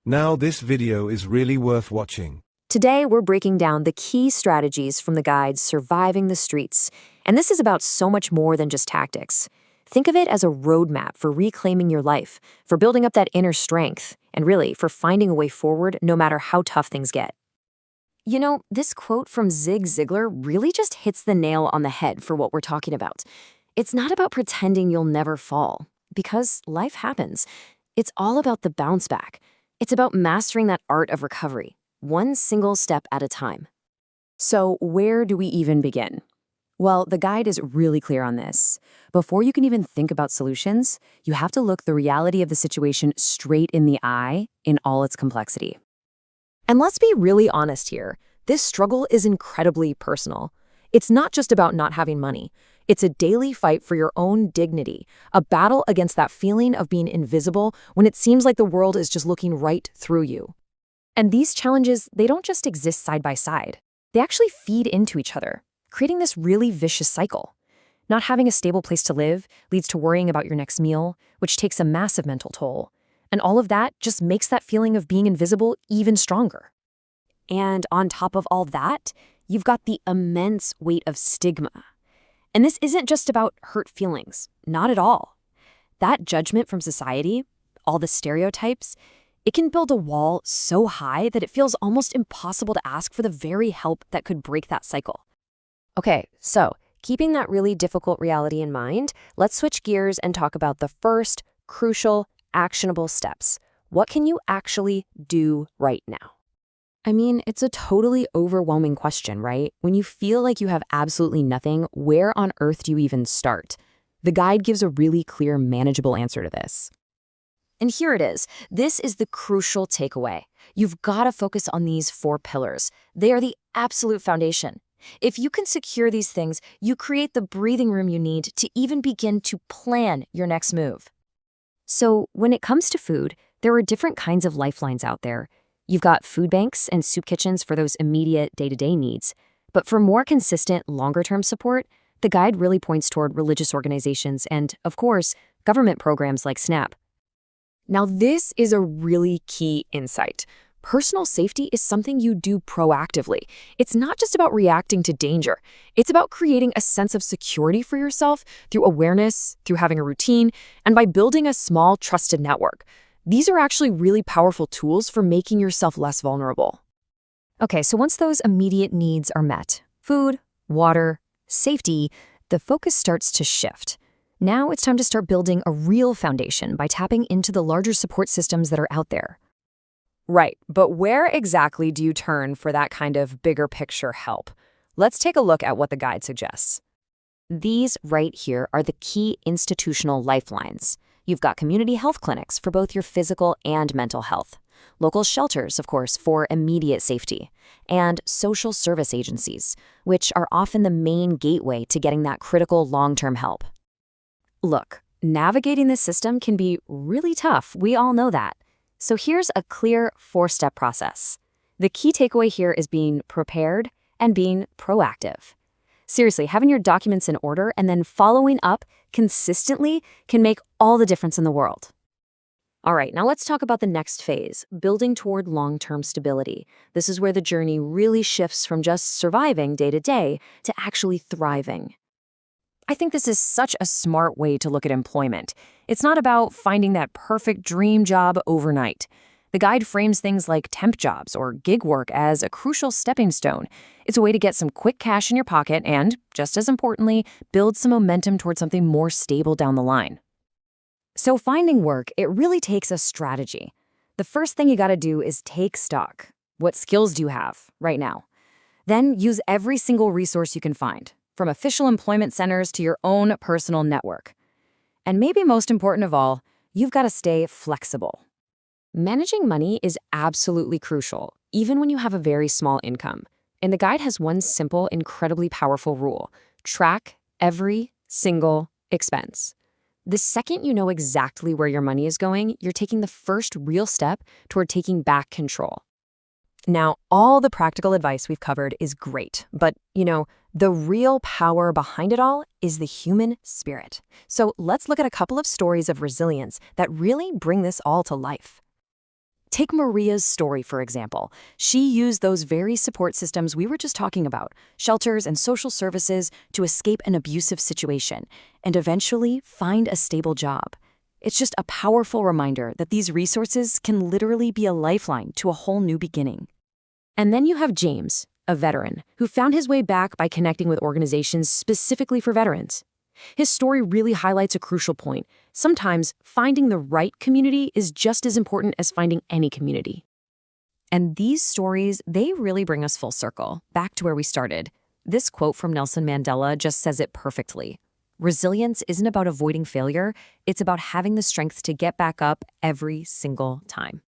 Now this video is really worth watching. Today, we're breaking down the key strategies from the guide Surviving the Streets. And this is about so much more than just tactics. Think of it as a roadmap for reclaiming your life, for building up that inner strength, and really for finding a way forward no matter how tough things get. You know, this quote from Zig Ziglar really just hits the nail on the head for what we're talking about. It's not about pretending you'll never fall, because life happens. It's all about the bounce back. It's about mastering that art of recovery, one single step at a time. So where do we even begin? Well, the guide is really clear on this. Before you can even think about solutions, you have to look the reality of the situation straight in the eye in all its complexity. And let's be really honest here. This struggle is incredibly personal. It's not just about not having money. It's a daily fight for your own dignity, a battle against that feeling of being invisible when it seems like the world is just looking right through you. And these challenges, they don't just exist side by side. They actually feed into each other, creating this really vicious cycle. Not having a stable place to live leads to worrying about your next meal, which takes a massive mental toll. And all of that just makes that feeling of being invisible even stronger. And on top of all that, you've got the immense weight of stigma. And this isn't just about hurt feelings, not at all. That judgment from society, all the stereotypes, it can build a wall so high that it feels almost impossible to ask for the very help that could break that cycle. Okay, so keeping that really difficult reality in mind, let's switch gears and talk about the first crucial, actionable steps. What can you actually do right now? I mean, it's a totally overwhelming question, right? When you feel like you have absolutely nothing, where on earth do you even start? The guide gives a really clear, manageable answer to this. And here it is. This is the crucial takeaway. You've got to focus on these 4 pillars. They are the absolute foundation. If you can secure these things, you create the breathing room you need to even begin to plan your next move. So when it comes to food, there are different kinds of lifelines out there. You've got food banks and soup kitchens for those immediate day-to-day needs. But for more consistent, longer-term support, the guide really points toward religious organizations and, of course, government programs like SNAP. Now, this is a really key insight. Personal safety is something you do proactively. It's not just about reacting to danger. It's about creating a sense of security for yourself through awareness, through having a routine, and by building a small, trusted network. These are actually really powerful tools for making yourself less vulnerable. Okay, so once those immediate needs are met, food, water, safety, the focus starts to shift. Now it's time to start building a real foundation by tapping into the larger support systems that are out there. Right, but where exactly do you turn for that kind of bigger picture help? Let's take a look at what the guide suggests. These right here are the key institutional lifelines. You've got community health clinics for both your physical and mental health, local shelters, of course, for immediate safety, and social service agencies, which are often the main gateway to getting that critical long-term help. Look, navigating this system can be really tough. We all know that. So here's a clear 4-step process. The key takeaway here is being prepared and being proactive. Seriously, having your documents in order and then following up consistently can make all the difference in the world. All right, now let's talk about the next phase, building toward long-term stability. This is where the journey really shifts from just surviving day to day to actually thriving. I think this is such a smart way to look at employment. It's not about finding that perfect dream job overnight. The guide frames things like temp jobs or gig work as a crucial stepping stone. It's a way to get some quick cash in your pocket and, just as importantly, build some momentum towards something more stable down the line. So finding work, it really takes a strategy. The first thing you gotta do is take stock. What skills do you have right now? Then use every single resource you can find, from official employment centers to your own personal network. And maybe most important of all, you've gotta stay flexible. Managing money is absolutely crucial, even when you have a very small income. And the guide has one simple, incredibly powerful rule: track every single expense. The second you know exactly where your money is going, you're taking the first real step toward taking back control. Now, all the practical advice we've covered is great, but, the real power behind it all is the human spirit. So let's look at a couple of stories of resilience that really bring this all to life. Take Maria's story, for example. She used those very support systems we were just talking about, shelters and social services, to escape an abusive situation and eventually find a stable job. It's just a powerful reminder that these resources can literally be a lifeline to a whole new beginning. And then you have James, a veteran, who found his way back by connecting with organizations specifically for veterans. His story really highlights a crucial point. Sometimes finding the right community is just as important as finding any community. And these stories, they really bring us full circle, back to where we started. This quote from Nelson Mandela just says it perfectly. Resilience isn't about avoiding failure, it's about having the strength to get back up every single time.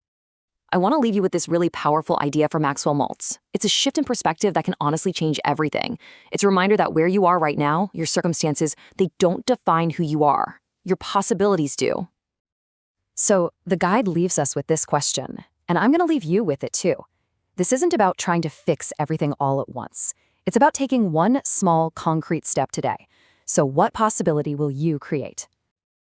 I want to leave you with this really powerful idea from Maxwell Maltz. It's a shift in perspective that can honestly change everything. It's a reminder that where you are right now, your circumstances, they don't define who you are. Your possibilities do. So the guide leaves us with this question, and I'm going to leave you with it too. This isn't about trying to fix everything all at once. It's about taking one small, concrete step today. So what possibility will you create?